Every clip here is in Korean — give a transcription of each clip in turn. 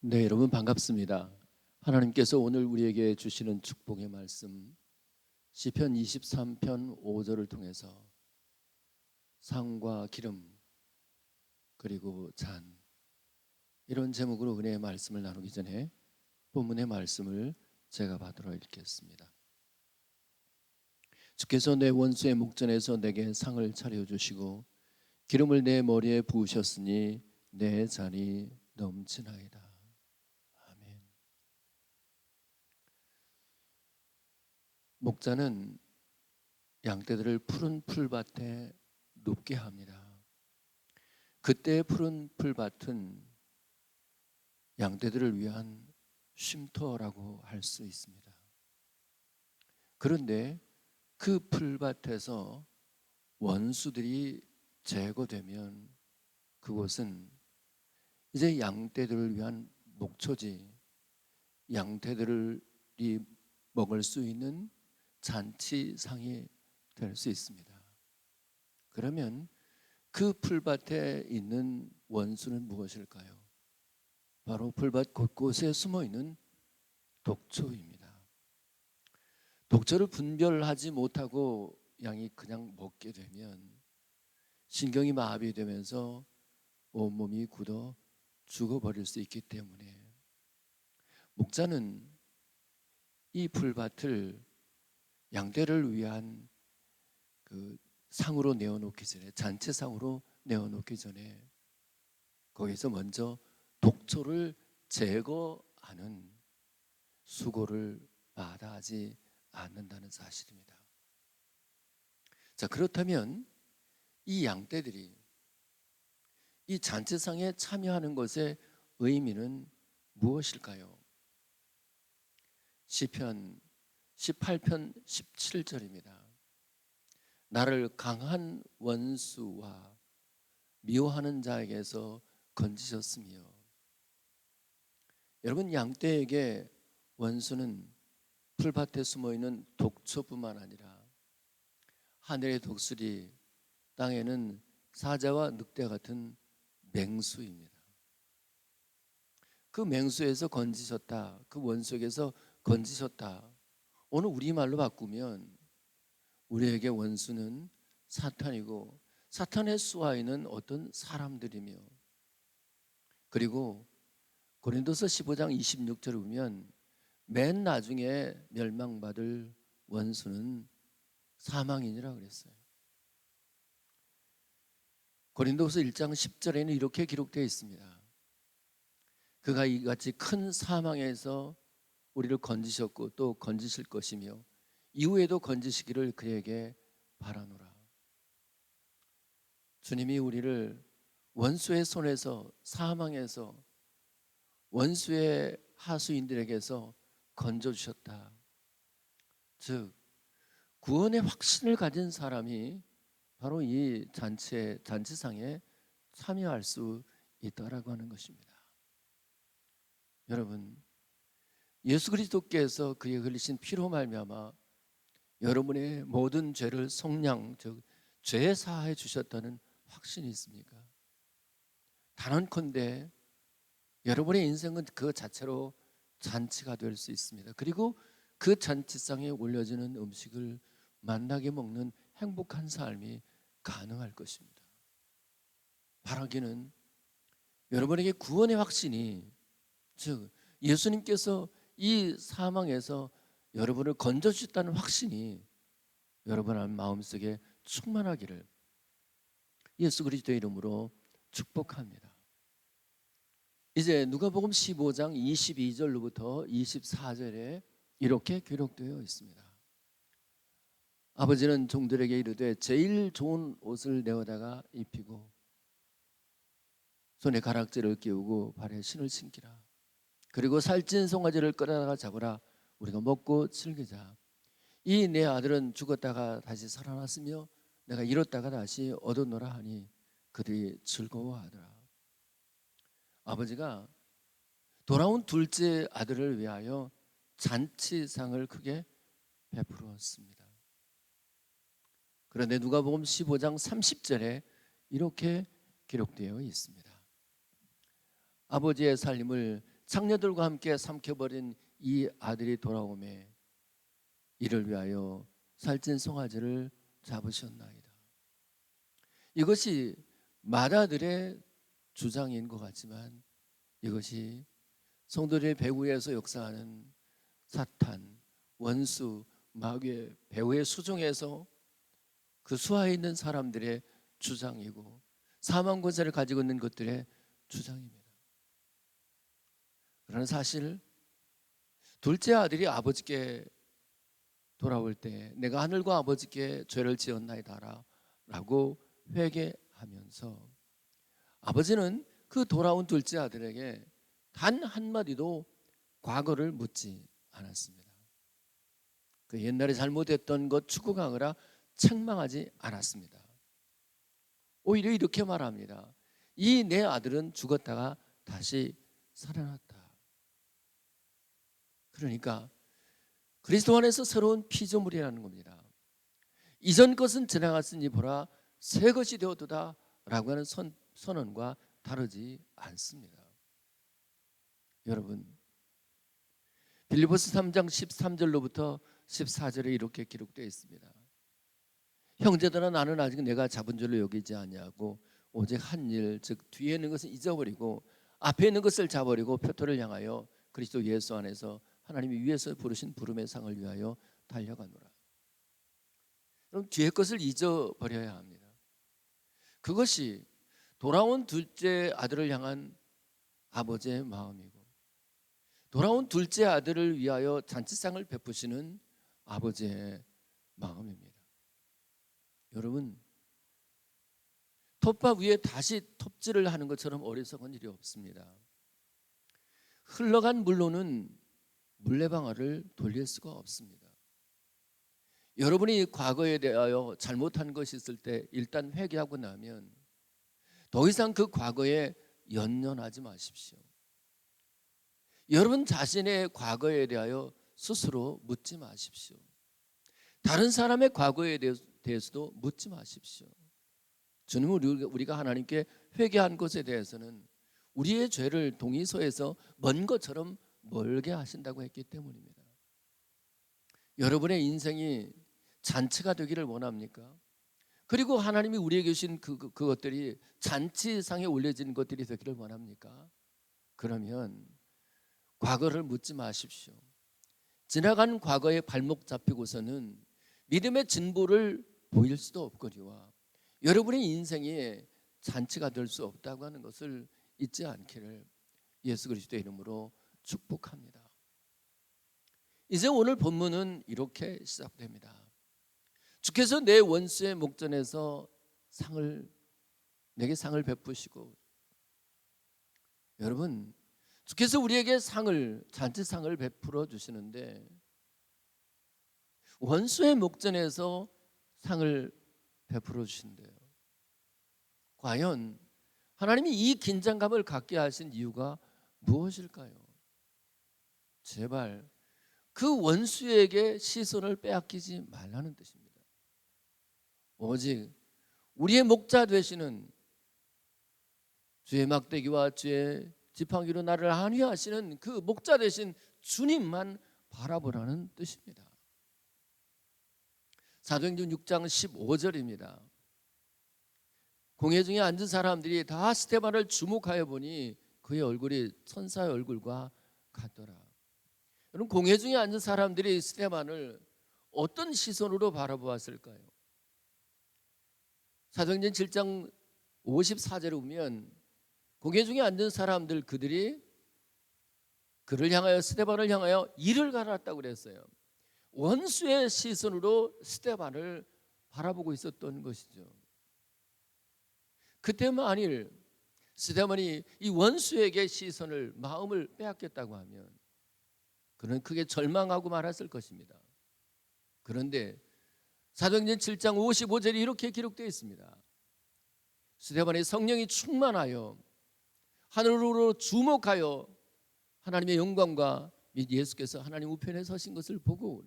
네, 여러분 반갑습니다. 하나님께서 오늘 우리에게 주시는 축복의 말씀 시편 23편 5절을 통해서 상과 기름 그리고 잔, 이런 제목으로 은혜의 말씀을 나누기 전에 본문의 말씀을 제가 받들어 읽겠습니다. 주께서 내 원수의 목전에서 내게 상을 차려주시고 기름을 내 머리에 부으셨으니 내 잔이 넘치나이다. 아멘. 목자는 양떼들을 푸른 풀밭에 눕게 합니다. 그때 푸른 풀밭은 양떼들을 위한 쉼터라고 할 수 있습니다. 그런데 그 풀밭에서 원수들이 제거되면 그곳은 이제 양떼들을 위한 목초지, 양떼들이 먹을 수 있는 잔치상이 될 수 있습니다. 그러면 그 풀밭에 있는 원수는 무엇일까요? 바로 풀밭 곳곳에 숨어 있는 독초입니다. 독초를 분별하지 못하고 양이 그냥 먹게 되면 신경이 마비되면서 온몸이 굳어 죽어버릴 수 있기 때문에 목자는 이 풀밭을 양떼를 위한 그 상으로 내어놓기 전에, 잔치상으로 내어놓기 전에 거기서 먼저 독초를 제거하는 수고를 마다하지 않는다는 사실입니다. 자, 그렇다면 이 양떼들이 이 잔치상에 참여하는 것의 의미는 무엇일까요? 시편 18편 17절입니다. 나를 강한 원수와 미워하는 자에게서 건지셨으며. 여러분, 양떼에게 원수는 풀밭에 숨어있는 독초뿐만 아니라 하늘의 독수리, 땅에는 사자와 늑대 같은 맹수입니다. 그 맹수에서 건지셨다, 그 원수에게서 건지셨다. 오늘 우리말로 바꾸면 우리에게 원수는 사탄이고 사탄의 수하에는 어떤 사람들이며, 그리고 고린도서 15장 26절을 보면 맨 나중에 멸망받을 원수는 사망이니라 그랬어요. 고린도서 1장 10절에는 이렇게 기록되어 있습니다. 그가 이같이 큰 사망에서 우리를 건지셨고 또 건지실 것이며 이후에도 건지시기를 그에게 바라노라. 주님이 우리를 원수의 손에서, 사망에서, 원수의 하수인들에게서 건져주셨다. 즉 구원의 확신을 가진 사람이 바로 이 잔치상에 참여할 수 있다라고 하는 것입니다. 여러분, 예수 그리스도께서 그의 흘리신 피로 말미암아 여러분의 모든 죄를 속량, 즉 죄 사하여 주셨다는 확신이 있습니까? 단언컨대 여러분의 인생은 그 자체로 잔치가 될 수 있습니다. 그리고 그 잔치상에 올려지는 음식을 만나게 먹는 행복한 삶이 가능할 것입니다. 바라기는 여러분에게 구원의 확신이, 즉 예수님께서 이 사망에서 여러분을 건져주셨다는 확신이 여러분 마음속에 충만하기를 예수 그리스도의 이름으로 축복합니다. 이제 누가복음 15장 22절로부터 24절에 이렇게 기록되어 있습니다. 아버지는 종들에게 이르되 제일 좋은 옷을 내어다가 입히고 손에 가락지를 끼우고 발에 신을 신기라. 그리고 살찐 송아지를 끌어다가 잡으라. 우리가 먹고 즐기자. 이 내 아들은 죽었다가 다시 살아났으며 내가 잃었다가 다시 얻었노라 하니 그들이 즐거워하더라. 아버지가 돌아온 둘째 아들을 위하여 잔치상을 크게 베풀었습니다. 그런데 누가복음 15장 30절에 이렇게 기록되어 있습니다. 아버지의 살림을 창녀들과 함께 삼켜버린 이 아들이 돌아오매 이를 위하여 살찐 송아지를 잡으셨나이다. 이것이 맏아들의 주장인 것 같지만 이것이 성도들의 배후에서 역사하는 사탄, 원수, 마귀의 배후의 수중에서 그 수하에 있는 사람들의 주장이고 사망 권세를 가지고 있는 것들의 주장입니다. 그러나 사실 둘째 아들이 아버지께 돌아올 때 내가 하늘과 아버지께 죄를 지었나이다 라고 회개하면서 아버지는 그 돌아온 둘째 아들에게 단 한마디도 과거를 묻지 않았습니다. 그 옛날에 잘못했던 것 추궁하느라 책망하지 않았습니다. 오히려 이렇게 말합니다. 이 내 아들은 죽었다가 다시 살아났다. 그러니까 그리스도 안에서 새로운 피조물이라는 겁니다. 이전 것은 지나갔으니 보라 새 것이 되었도다 라고 하는 선언과 다르지 않습니다. 여러분, 빌립보서 3장 13절로부터 14절에 이렇게 기록되어 있습니다. 형제들아 나는 아직 내가 잡은 줄로 여기지 아니하고 오직 한 일 즉 뒤에 있는 것은 잊어버리고 앞에 있는 것을 잡아버리고 표토를 향하여 그리스도 예수 안에서 하나님이 위에서 부르신 부름의 상을 위하여 달려가노라. 그럼 뒤에 것을 잊어버려야 합니다. 그것이 돌아온 둘째 아들을 향한 아버지의 마음이고 돌아온 둘째 아들을 위하여 잔치상을 베푸시는 아버지의 마음입니다. 여러분, 톱밥 위에 다시 톱질을 하는 것처럼 어리석은 일이 없습니다. 흘러간 물로는 물레방아를 돌릴 수가 없습니다. 여러분이 과거에 대하여 잘못한 것이 있을 때 일단 회개하고 나면 더 이상 그 과거에 연연하지 마십시오. 여러분 자신의 과거에 대하여 스스로 묻지 마십시오. 다른 사람의 과거에 대해서도 묻지 마십시오. 주님은 우리가 하나님께 회개한 것에 대해서는 우리의 죄를 동의서에서 먼 것처럼 멀게 하신다고 했기 때문입니다. 여러분의 인생이 잔치가 되기를 원합니까? 그리고 하나님이 우리에게 주신 그것들이 잔치상에 올려진 것들이 되기를 원합니까? 그러면 과거를 묻지 마십시오. 지나간 과거에 발목 잡히고서는 믿음의 진보를 보일 수도 없거니와 여러분의 인생에 잔치가 될 수 없다고 하는 것을 잊지 않기를 예수 그리스도의 이름으로 축복합니다. 이제 오늘 본문은 이렇게 시작됩니다. 주께서 내 원수의 목전에서 내게 상을 베푸시고, 여러분 주께서 우리에게 잔치상을 베풀어 주시는데 원수의 목전에서 상을 베풀어 주신대요. 과연 하나님이 이 긴장감을 갖게 하신 이유가 무엇일까요? 제발 그 원수에게 시선을 빼앗기지 말라는 뜻입니다. 오직 우리의 목자 되시는 주의 막대기와 주의 지팡이로 나를 안위하시는 그 목자 되신 주님만 바라보라는 뜻입니다. 사도행전 6장 15절입니다. 공회 중에 앉은 사람들이 다 스데반을 주목하여 보니 그의 얼굴이 천사의 얼굴과 같더라. 여러분, 공회 중에 앉은 사람들이 스데반을 어떤 시선으로 바라보았을까요? 사도행전 7장 54절에 보면 공회 중에 앉은 사람들 그들이 그를 향하여 스데반을 향하여 이를 갈았다고 그랬어요. 원수의 시선으로 스데반을 바라보고 있었던 것이죠. 그때 만일 스데반이 이 원수에게 시선을, 마음을 빼앗겼다고 하면 그는 크게 절망하고 말았을 것입니다. 그런데 사도행전 7장 55절이 이렇게 기록되어 있습니다. 스데반의 성령이 충만하여 하늘으로 주목하여 하나님의 영광과 및 예수께서 하나님 우편에 서신 것을 보고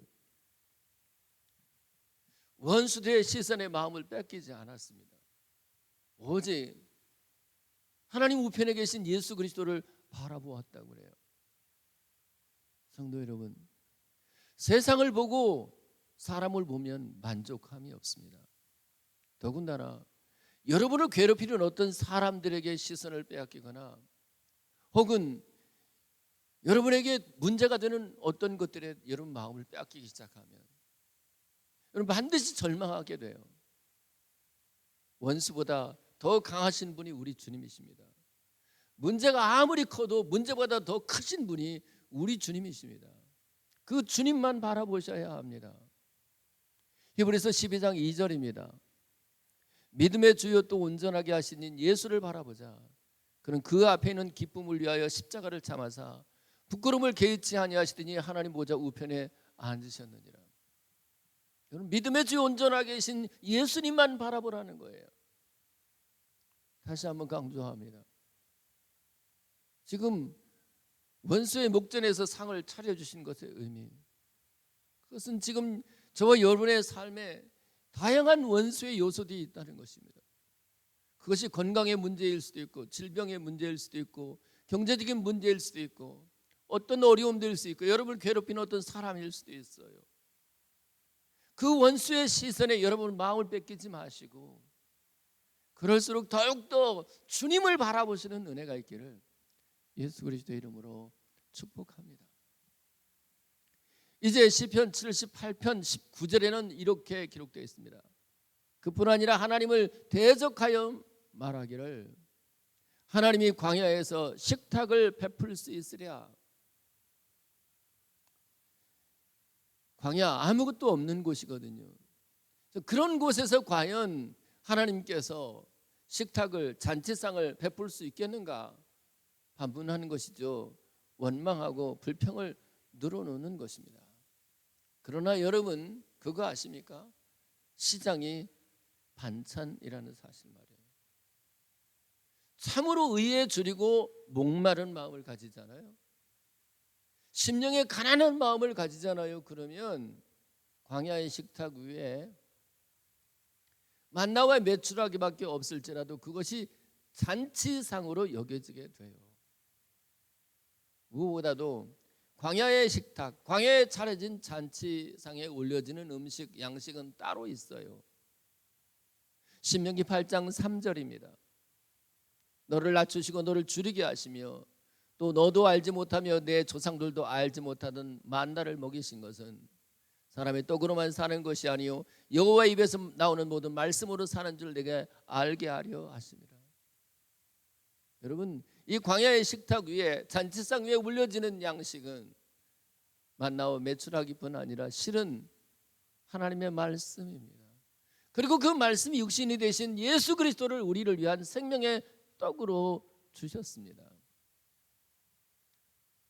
원수들의 시선에 마음을 뺏기지 않았습니다. 오직 하나님 우편에 계신 예수 그리스도를 바라보았다고 그래요. 성도 여러분, 세상을 보고 사람을 보면 만족함이 없습니다. 더군다나 여러분을 괴롭히는 어떤 사람들에게 시선을 빼앗기거나 혹은 여러분에게 문제가 되는 어떤 것들에 여러분 마음을 빼앗기기 시작하면 여러분 반드시 절망하게 돼요. 원수보다 더 강하신 분이 우리 주님이십니다. 문제가 아무리 커도 문제보다 더 크신 분이 우리 주님이십니다. 그 주님만 바라보셔야 합니다. 히브리서 12장 2절입니다. 믿음의 주요 또 온전하게 하시는 예수를 바라보자. 그는 그 앞에 있는 기쁨을 위하여 십자가를 참아사 부끄러움을 개의치 아니하시더니 하나님 보좌 우편에 앉으셨느니라. 여러분, 믿음의 주요 온전하게 계신 예수님만 바라보라는 거예요. 다시 한번 강조합니다. 지금 원수의 목전에서 상을 차려주신 것의 의미, 그것은 지금 저와 여러분의 삶에 다양한 원수의 요소들이 있다는 것입니다. 그것이 건강의 문제일 수도 있고 질병의 문제일 수도 있고 경제적인 문제일 수도 있고 어떤 어려움들일 수도 있고 여러분을 괴롭히는 어떤 사람일 수도 있어요. 그 원수의 시선에 여러분 마음을 뺏기지 마시고 그럴수록 더욱더 주님을 바라보시는 은혜가 있기를 예수 그리스도의 이름으로 축복합니다. 이제 시편 78편 19절에는 이렇게 기록되어 있습니다. 그뿐 아니라 하나님을 대적하여 말하기를 하나님이 광야에서 식탁을 베풀 수 있으랴. 광야 아무것도 없는 곳이거든요. 그런 곳에서 과연 하나님께서 식탁을, 잔치상을 베풀 수 있겠는가 반문하는 것이죠. 원망하고 불평을 늘어놓는 것입니다. 그러나 여러분 그거 아십니까? 시장이 반찬이라는 사실 말이에요. 참으로 의에 줄이고 목마른 마음을 가지잖아요. 심령에 가난한 마음을 가지잖아요. 그러면 광야의 식탁 위에 만나와 메추라기밖에 없을지라도 그것이 잔치상으로 여겨지게 돼요. 무엇보다도 광야의 식탁, 광야에 차려진 잔치상에 올려지는 음식, 양식은 따로 있어요. 신명기 8장 3절입니다. 너를 낮추시고 너를 줄이게 하시며 또 너도 알지 못하며 내 조상들도 알지 못하던 만나를 먹이신 것은 사람의 떡으로만 사는 것이 아니요 여호와 입에서 나오는 모든 말씀으로 사는 줄 내게 알게 하려 하십니다. 여러분, 이 광야의 식탁 위에 잔치상 위에 올려지는 양식은 만나와 메추라기뿐 아니라 실은 하나님의 말씀입니다. 그리고 그 말씀이 육신이 되신 예수 그리스도를 우리를 위한 생명의 떡으로 주셨습니다.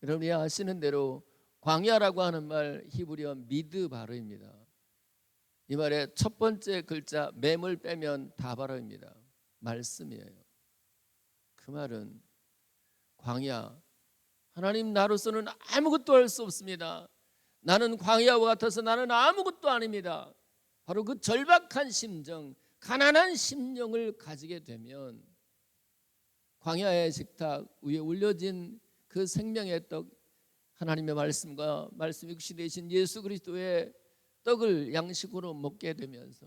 여러분이 아시는 대로 광야라고 하는 말 히브리어 미드바르입니다. 이 말의 첫 번째 글자 맴을 빼면 다바르입니다. 말씀이에요. 그 말은 광야, 하나님 나로서는 아무것도 할 수 없습니다. 나는 광야와 같아서 나는 아무것도 아닙니다. 바로 그 절박한 심정, 가난한 심령을 가지게 되면 광야의 식탁 위에 올려진 그 생명의 떡, 하나님의 말씀과 말씀 육신 되신 예수 그리스도의 떡을 양식으로 먹게 되면서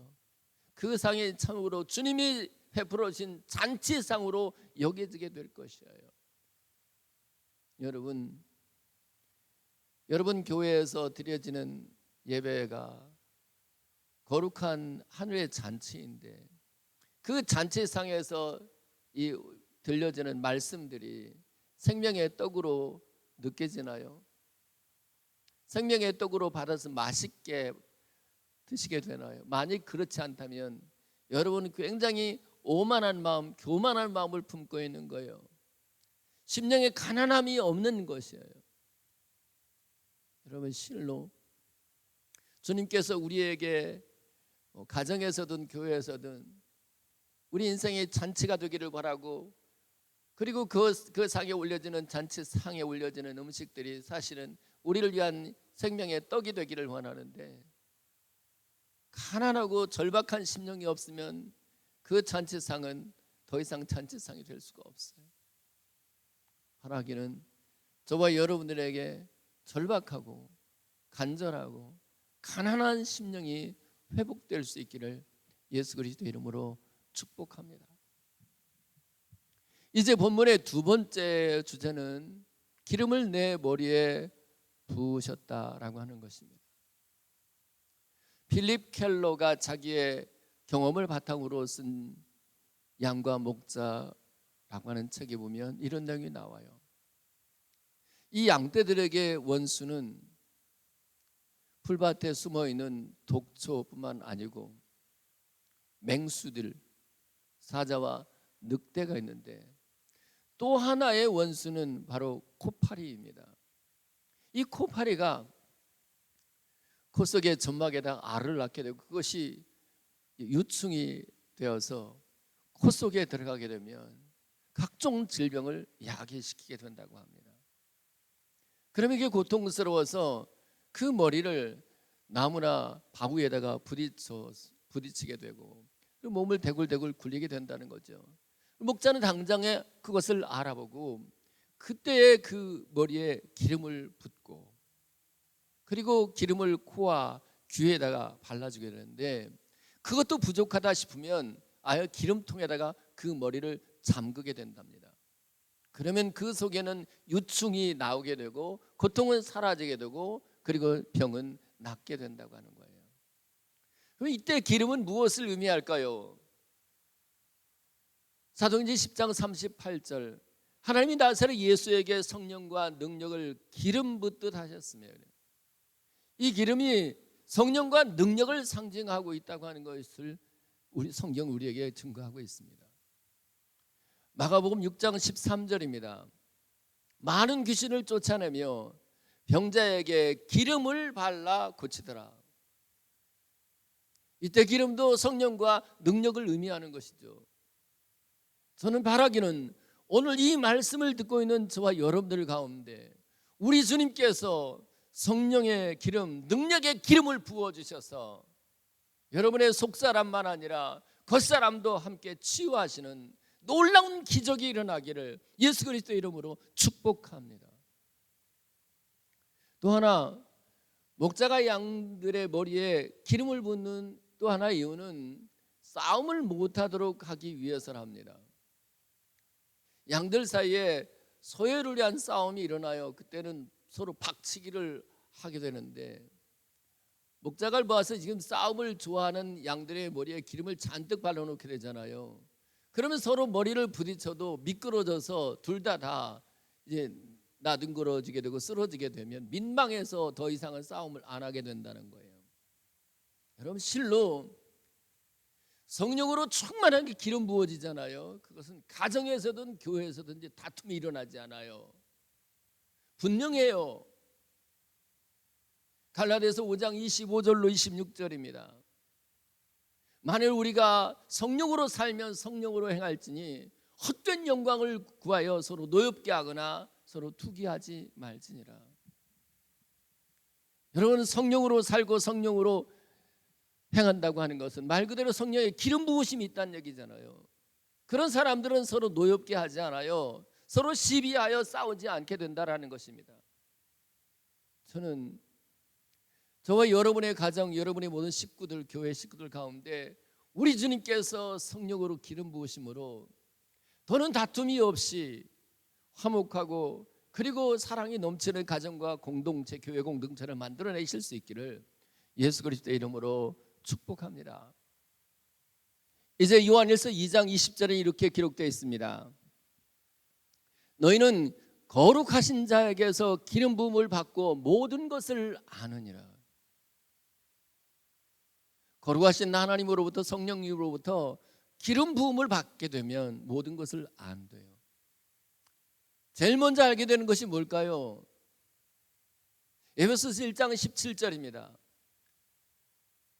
그 상이 참으로 주님이 베풀어 주신 잔치상으로 여겨지게 될 것이에요. 여러분 교회에서 드려지는 예배가 거룩한 하늘의 잔치인데 그 잔치상에서 이 들려지는 말씀들이 생명의 떡으로 느껴지나요? 생명의 떡으로 받아서 맛있게 드시게 되나요? 만약 그렇지 않다면 여러분은 굉장히 오만한 마음, 교만한 마음을 품고 있는 거예요. 심령에 가난함이 없는 것이에요. 여러분, 실로 주님께서 우리에게 가정에서든 교회에서든 우리 인생의 잔치가 되기를 바라고, 그리고 그 상에 올려지는 잔치상에 올려지는 음식들이 사실은 우리를 위한 생명의 떡이 되기를 원하는데, 가난하고 절박한 심령이 없으면 그 잔치상은 더 이상 잔치상이 될 수가 없어요. 바라기는 저와 여러분들에게 절박하고 간절하고 가난한 심령이 회복될 수 있기를 예수 그리스도 이름으로 축복합니다. 이제 본문의 두 번째 주제는 기름을 내 머리에 부으셨다라고 하는 것입니다. 필립 켈러가 자기의 경험을 바탕으로 쓴 양과 목자라고 하는 책에 보면 이런 내용이 나와요. 이 양떼들에게 원수는 풀밭에 숨어있는 독초뿐만 아니고 맹수들, 사자와 늑대가 있는데, 또 하나의 원수는 바로 코파리입니다. 이 코파리가 코 속의 점막에다 알을 낳게 되고 그것이 유충이 되어서 코 속에 들어가게 되면 각종 질병을 야기시키게 된다고 합니다. 그러면 이게 고통스러워서 그 머리를 나무나 바위에다가 부딪히게 되고 몸을 대굴대굴 굴리게 된다는 거죠. 목자는 당장에 그것을 알아보고 그때의 그 머리에 기름을 붓고, 그리고 기름을 코와 귀에다가 발라주게 되는데, 그것도 부족하다 싶으면 아예 기름통에다가 그 머리를 잠그게 된답니다. 그러면 그 속에는 유충이 나오게 되고 고통은 사라지게 되고 그리고 병은 낫게 된다고 하는 거예요. 그럼 이때 기름은 무엇을 의미할까요? 사도행전 10장 38절, 하나님이 나사렛 예수에게 성령과 능력을 기름 붓듯 하셨으며, 이 기름이 성령과 능력을 상징하고 있다고 하는 것을 우리 성경 우리에게 증거하고 있습니다. 마가복음 6장 13절입니다. 많은 귀신을 쫓아내며 병자에게 기름을 발라 고치더라. 이때 기름도 성령과 능력을 의미하는 것이죠. 저는 바라기는 오늘 이 말씀을 듣고 있는 저와 여러분들 가운데 우리 주님께서 성령의 기름, 능력의 기름을 부어주셔서 여러분의 속사람만 아니라 겉사람도 함께 치유하시는 놀라운 기적이 일어나기를 예수 그리스도 이름으로 축복합니다. 또 하나, 목자가 양들의 머리에 기름을 붓는 또 하나의 이유는 싸움을 못하도록 하기 위해서랍니다. 양들 사이에 소외를 위한 싸움이 일어나요. 그때는 서로 박치기를 하게 되는데, 목자가 모아서 지금 싸움을 좋아하는 양들의 머리에 기름을 잔뜩 발라놓게 되잖아요. 그러면 서로 머리를 부딪혀도 미끄러져서 둘 다 이제 나뒹굴어지게 되고 쓰러지게 되면 민망해서 더 이상은 싸움을 안 하게 된다는 거예요. 여러분, 실로 성령으로 충만하게 기름 부어지잖아요. 그것은 가정에서든 교회에서든 다툼이 일어나지 않아요. 분명해요. 갈라디아서 5장 25절로 26절입니다. 만일 우리가 성령으로 살면 성령으로 행할지니 헛된 영광을 구하여 서로 노엽게 하거나 서로 투기하지 말지니라. 여러분, 성령으로 살고 성령으로 행한다고 하는 것은 말 그대로 성령의 기름 부으심이 있다는 얘기잖아요. 그런 사람들은 서로 노엽게 하지 않아요. 서로 시비하여 싸우지 않게 된다라는 것입니다. 저는 저와 여러분의 가정, 여러분의 모든 식구들, 교회 식구들 가운데 우리 주님께서 성령으로 기름 부으심으로 더는 다툼이 없이 화목하고 그리고 사랑이 넘치는 가정과 공동체, 교회 공동체를 만들어내실 수 있기를 예수 그리스도의 이름으로 축복합니다. 이제 요한일서 2장 20절에 이렇게 기록되어 있습니다. 너희는 거룩하신 자에게서 기름 부음을 받고 모든 것을 아느니라. 거룩하신 하나님으로부터, 성령님으로부터 기름 부음을 받게 되면 모든 것을 안돼요. 제일 먼저 알게 되는 것이 뭘까요? 에베소서 1장 17절입니다.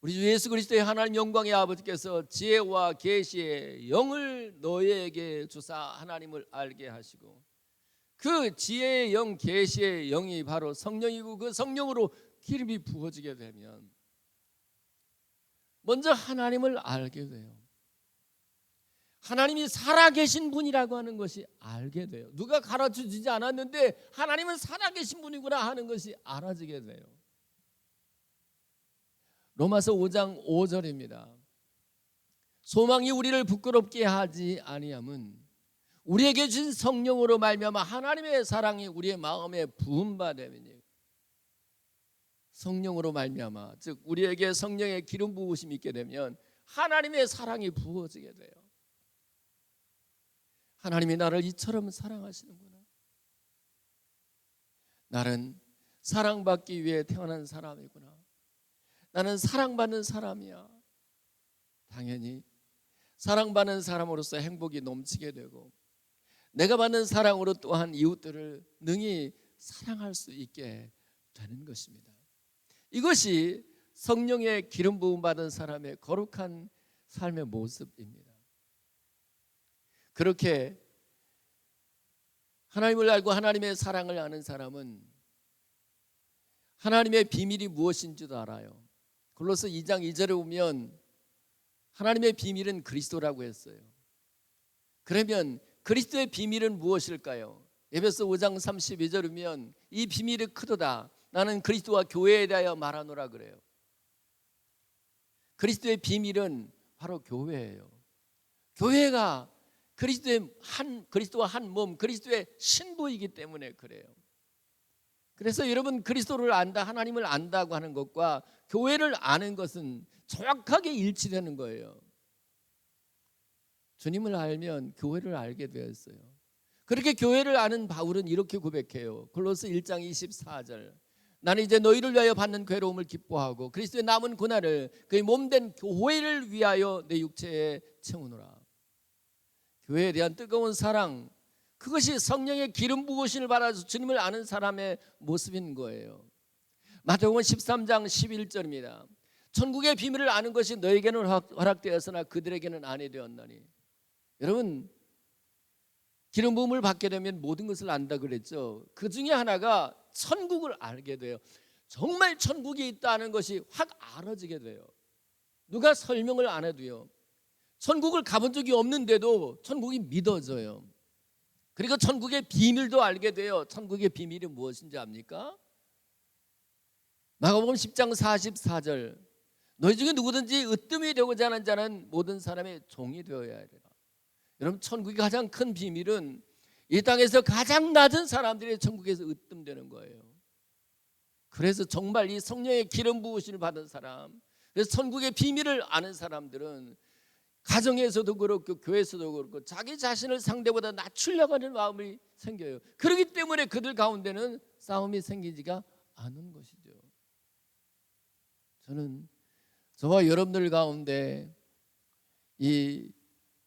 우리 주 예수 그리스도의 하나님 영광의 아버지께서 지혜와 계시의 영을 너희에게 주사 하나님을 알게 하시고, 그 지혜의 영, 계시의 영이 바로 성령이고, 그 성령으로 기름이 부어지게 되면 먼저 하나님을 알게 돼요. 하나님이 살아계신 분이라고 하는 것이 알게 돼요. 누가 가르쳐주지 않았는데 하나님은 살아계신 분이구나 하는 것이 알아지게 돼요. 로마서 5장 5절입니다. 소망이 우리를 부끄럽게 하지 아니함은 우리에게 주신 성령으로 말미암아 하나님의 사랑이 우리의 마음에 부음받음이니. 성령으로 말미암아, 즉 우리에게 성령의 기름 부으심이 있게 되면 하나님의 사랑이 부어지게 돼요. 하나님이 나를 이처럼 사랑하시는구나. 나는 사랑받기 위해 태어난 사람이구나. 나는 사랑받는 사람이야. 당연히 사랑받는 사람으로서 행복이 넘치게 되고, 내가 받는 사랑으로 또한 이웃들을 능히 사랑할 수 있게 되는 것입니다. 이것이 성령의 기름 부음 받은 사람의 거룩한 삶의 모습입니다. 그렇게 하나님을 알고 하나님의 사랑을 아는 사람은 하나님의 비밀이 무엇인지도 알아요. 골로새 2장 2절에 보면 하나님의 비밀은 그리스도라고 했어요. 그러면 그리스도의 비밀은 무엇일까요? 에베소 5장 32절에 보면 이 비밀이 크도다. 나는 그리스도와 교회에 대하여 말하노라 그래요. 그리스도의 비밀은 바로 교회예요. 교회가 그리스도와 한 몸, 그리스도의 신부이기 때문에 그래요. 그래서 여러분, 그리스도를 안다, 하나님을 안다고 하는 것과 교회를 아는 것은 정확하게 일치되는 거예요. 주님을 알면 교회를 알게 되었어요. 그렇게 교회를 아는 바울은 이렇게 고백해요. 골로새 1장 24절. 나는 이제 너희를 위하여 받는 괴로움을 기뻐하고 그리스도의 남은 고난을 그의 몸된 교회를 위하여 내 육체에 채우노라. 교회에 대한 뜨거운 사랑, 그것이 성령의 기름 부으심을 받아서 주님을 아는 사람의 모습인 거예요. 마태복음 13장 11절입니다. 천국의 비밀을 아는 것이 너에게는 허락되었으나 그들에게는 아니 되었나니. 여러분, 기름 부음을 받게 되면 모든 것을 안다 그랬죠. 그 중에 하나가 천국을 알게 돼요. 정말 천국이 있다는 것이 확 알아지게 돼요. 누가 설명을 안 해도요. 천국을 가본 적이 없는데도 천국이 믿어져요. 그리고 천국의 비밀도 알게 돼요. 천국의 비밀이 무엇인지 압니까? 마가복음 10장 44절. 너희 중에 누구든지 으뜸이 되고자 하는 자는 모든 사람의 종이 되어야 하리라. 여러분, 천국의 가장 큰 비밀은 이 땅에서 가장 낮은 사람들이 천국에서 으뜸되는 거예요. 그래서 정말 이 성령의 기름 부으심을 받은 사람, 그래서 천국의 비밀을 아는 사람들은 가정에서도 그렇고 교회에서도 그렇고 자기 자신을 상대보다 낮추려고 하는 마음이 생겨요. 그렇기 때문에 그들 가운데는 싸움이 생기지가 않은 것이죠. 저는 저와 여러분들 가운데 이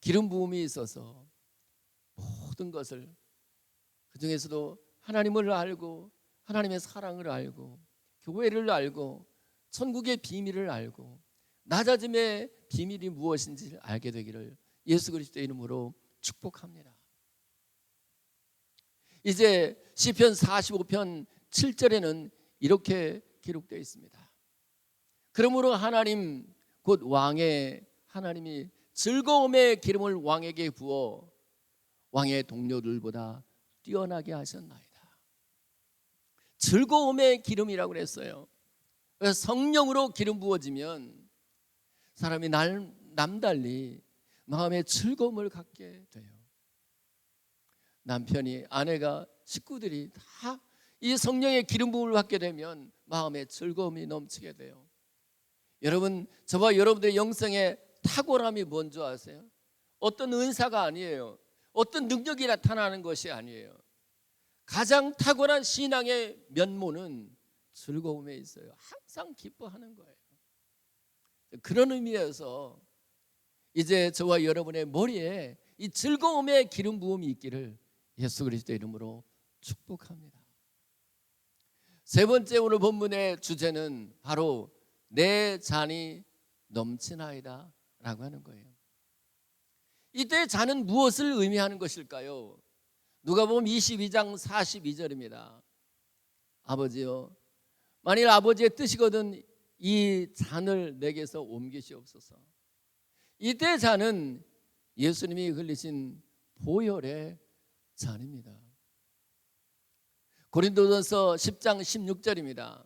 기름 부음이 있어서 모든 것을, 그 중에서도 하나님을 알고 하나님의 사랑을 알고 교회를 알고 천국의 비밀을 알고 낮아짐의 비밀이 무엇인지 알게 되기를 예수 그리스도의 이름으로 축복합니다. 이제 시편 45편 7절에는 이렇게 기록되어 있습니다. 그러므로 하나님 곧 왕의 하나님이 즐거움의 기름을 왕에게 부어 왕의 동료들보다 뛰어나게 하셨나이다. 즐거움의 기름이라고 그랬어요. 그래서 성령으로 기름 부어지면 사람이 남달리 마음의 즐거움을 갖게 돼요. 남편이, 아내가, 식구들이 다 이 성령의 기름 부음을 받게 되면 마음의 즐거움이 넘치게 돼요. 여러분, 저와 여러분들의 영성의 탁월함이 뭔지 아세요? 어떤 은사가 아니에요. 어떤 능력이 나타나는 것이 아니에요. 가장 탁월한 신앙의 면모는 즐거움에 있어요. 항상 기뻐하는 거예요. 그런 의미에서 이제 저와 여러분의 머리에 이 즐거움의 기름 부음이 있기를 예수 그리스도의 이름으로 축복합니다. 세 번째 오늘 본문의 주제는 바로 내 잔이 넘치나이다 라고 하는 거예요. 이때 잔은 무엇을 의미하는 것일까요? 누가복음 22장 42절입니다. 아버지여, 만일 아버지의 뜻이거든 이 잔을 내게서 옮기시옵소서. 이때 잔은 예수님이 흘리신 보혈의 잔입니다. 고린도전서 10장 16절입니다.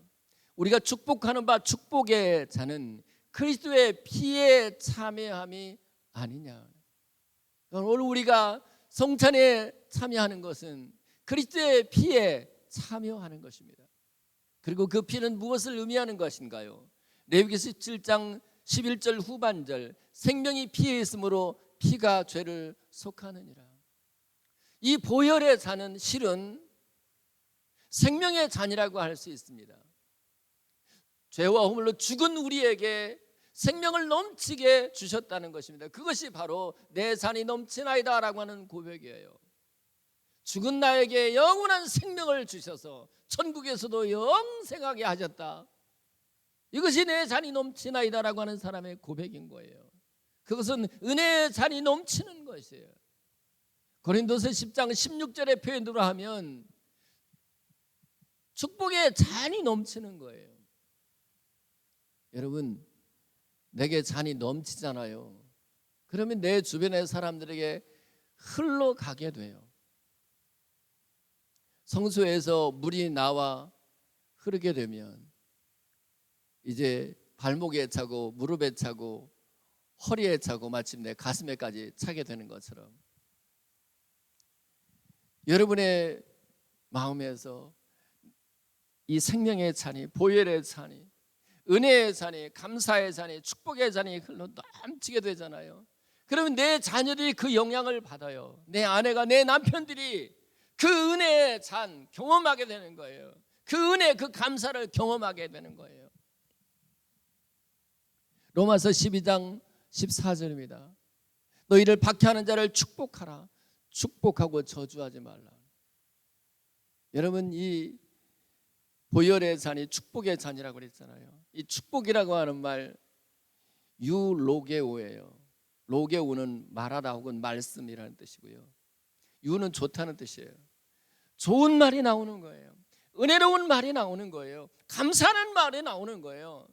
우리가 축복하는 바 축복의 잔은 그리스도의 피에 참여함이 아니냐. 오늘 우리가 성찬에 참여하는 것은 그리스도의 피에 참여하는 것입니다. 그리고 그 피는 무엇을 의미하는 것인가요? 레위기서 17장 11절 후반절, 생명이 피에 있으므로 피가 죄를 속하느니라. 이 보혈의 잔은 실은 생명의 잔이라고 할 수 있습니다. 죄와 허물로 죽은 우리에게 생명을 넘치게 주셨다는 것입니다. 그것이 바로 내 잔이 넘치나이다 라고 하는 고백이에요. 죽은 나에게 영원한 생명을 주셔서 천국에서도 영생하게 하셨다. 이것이 내 잔이 넘치나이다 라고 하는 사람의 고백인 거예요. 그것은 은혜의 잔이 넘치는 것이에요. 고린도서 10장 16절의 표현으로 하면 축복의 잔이 넘치는 거예요. 여러분, 내게 잔이 넘치잖아요. 그러면 내 주변의 사람들에게 흘러가게 돼요. 성소에서 물이 나와 흐르게 되면 이제 발목에 차고 무릎에 차고 허리에 차고 마침내 가슴에까지 차게 되는 것처럼 여러분의 마음에서 이 생명의 잔이, 보혈의 잔이, 은혜의 잔이, 감사의 잔이, 축복의 잔이 흘러 넘치게 되잖아요. 그러면 내 자녀들이 그 영향을 받아요. 내 아내가, 내 남편들이 그 은혜의 잔 경험하게 되는 거예요. 그 은혜, 그 감사를 경험하게 되는 거예요. 로마서 12장 14절입니다. 너희를 박해하는 자를 축복하라. 축복하고 저주하지 말라. 여러분, 이 보혈의 잔이 축복의 잔이라고 그랬잖아요. 이 축복이라고 하는 말 유로게오예요. 로게오는 말하다 혹은 말씀이라는 뜻이고요. 유는 좋다는 뜻이에요. 좋은 말이 나오는 거예요. 은혜로운 말이 나오는 거예요. 감사하는 말이 나오는 거예요.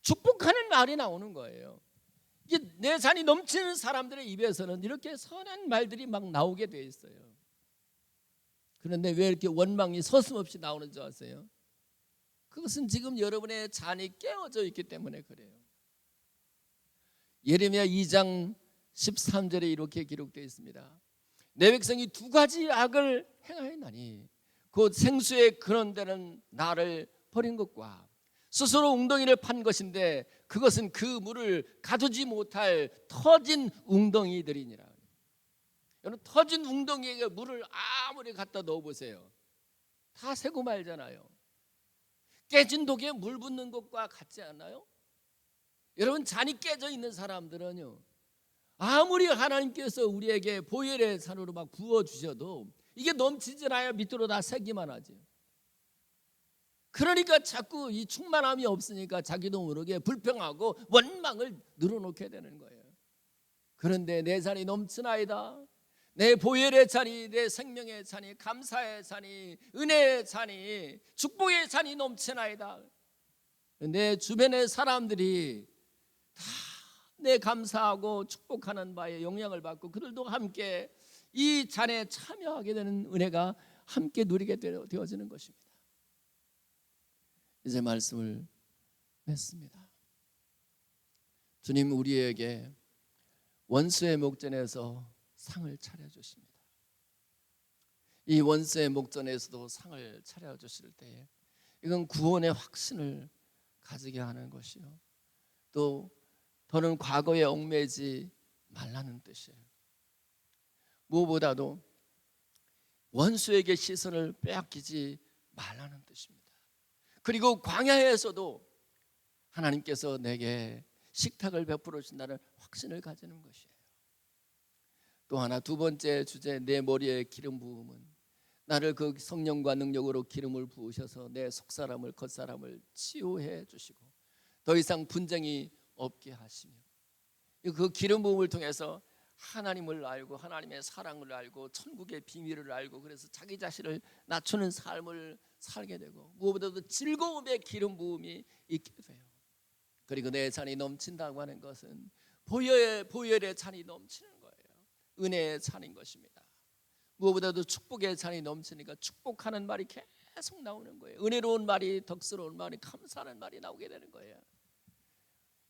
축복하는 말이 나오는 거예요. 이게 내 잔이 넘치는 사람들의 입에서는 이렇게 선한 말들이 막 나오게 돼 있어요. 그런데 왜 이렇게 원망이 서슴없이 나오는 줄 아세요? 그것은 지금 여러분의 잔이 깨어져 있기 때문에 그래요. 예레미야 2장 13절에 이렇게 기록되어 있습니다. 내 백성이 두 가지 악을 행하였나니 곧 생수의 근원 되는 나를 버린 것과 스스로 웅덩이를 판 것인데 그것은 그 물을 가두지 못할 터진 웅덩이들이니라. 여러분, 터진 웅덩이에 물을 아무리 갖다 넣어보세요. 다 새고 말잖아요. 깨진 독에 물 붓는 것과 같지 않나요? 여러분, 잔이 깨져 있는 사람들은요, 아무리 하나님께서 우리에게 보혈의 잔으로 막 부어주셔도 이게 넘치질 않아요. 밑으로 다 새기만 하지. 그러니까 자꾸 이 충만함이 없으니까 자기도 모르게 불평하고 원망을 늘어놓게 되는 거예요. 그런데 내 잔이 넘치나이다. 내 보혈의 잔이, 내 생명의 잔이, 감사의 잔이, 은혜의 잔이, 축복의 잔이 넘치나이다. 내 주변의 사람들이 다 내 감사하고 축복하는 바에 영향을 받고 그들도 함께 이 잔에 참여하게 되는 은혜가 함께 누리게 되어지는 것입니다. 이제 말씀을 맺습니다. 주님, 우리에게 원수의 목전에서 상을 차려주십니다. 이 원수의 목전에서도 상을 차려주실 때에 이건 구원의 확신을 가지게 하는 것이요, 또 더는 과거에 얽매지 말라는 뜻이에요. 무엇보다도 원수에게 시선을 빼앗기지 말라는 뜻입니다. 그리고 광야에서도 하나님께서 내게 식탁을 베풀어 주신다는 확신을 가지는 것이에요. 또 하나, 두 번째 주제, 내 머리에 기름 부음은 나를 그 성령과 능력으로 기름을 부으셔서 내 속사람을 겉사람을 치유해 주시고 더 이상 분쟁이 없게 하시며, 그 기름 부음을 통해서 하나님을 알고 하나님의 사랑을 알고 천국의 비밀을 알고, 그래서 자기 자신을 낮추는 삶을 살게 되고, 무엇보다도 즐거움의 기름 부음이 있게 돼요. 그리고 내 잔이 넘친다고 하는 것은 보혈의 잔이 넘치는 거예요. 은혜의 잔인 것입니다. 무엇보다도 축복의 잔이 넘치니까 축복하는 말이 계속 나오는 거예요. 은혜로운 말이, 덕스러운 말이, 감사하는 말이 나오게 되는 거예요.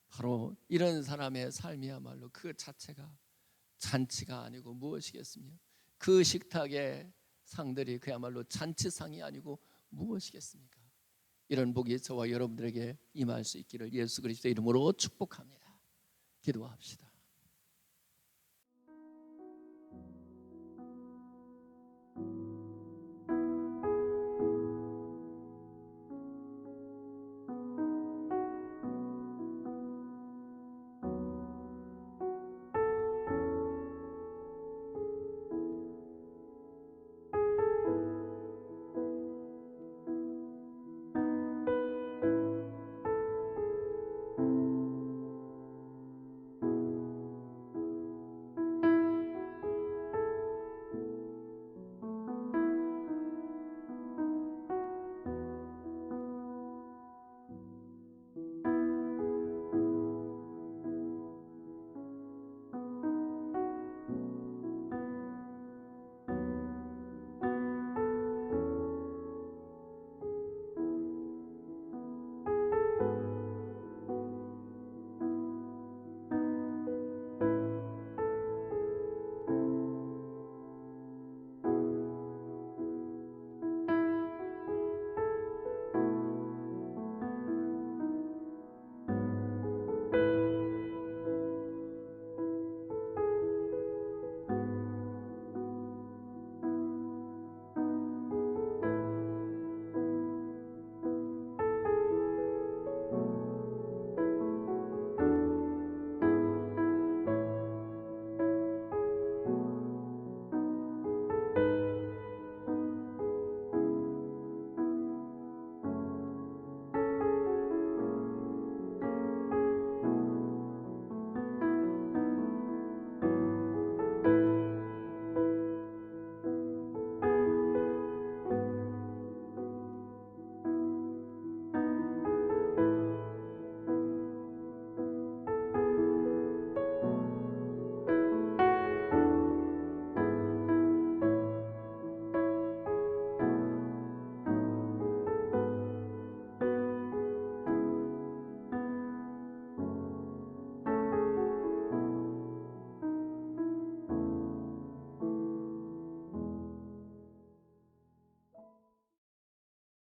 바로 이런 사람의 삶이야말로 그 자체가 잔치가 아니고 무엇이겠습니까? 그 식탁의 상들이 그야말로 잔치상이 아니고 무엇이겠습니까? 이런 복이 저와 여러분들에게 임할 수 있기를 예수 그리스도의 이름으로 축복합니다. 기도합시다.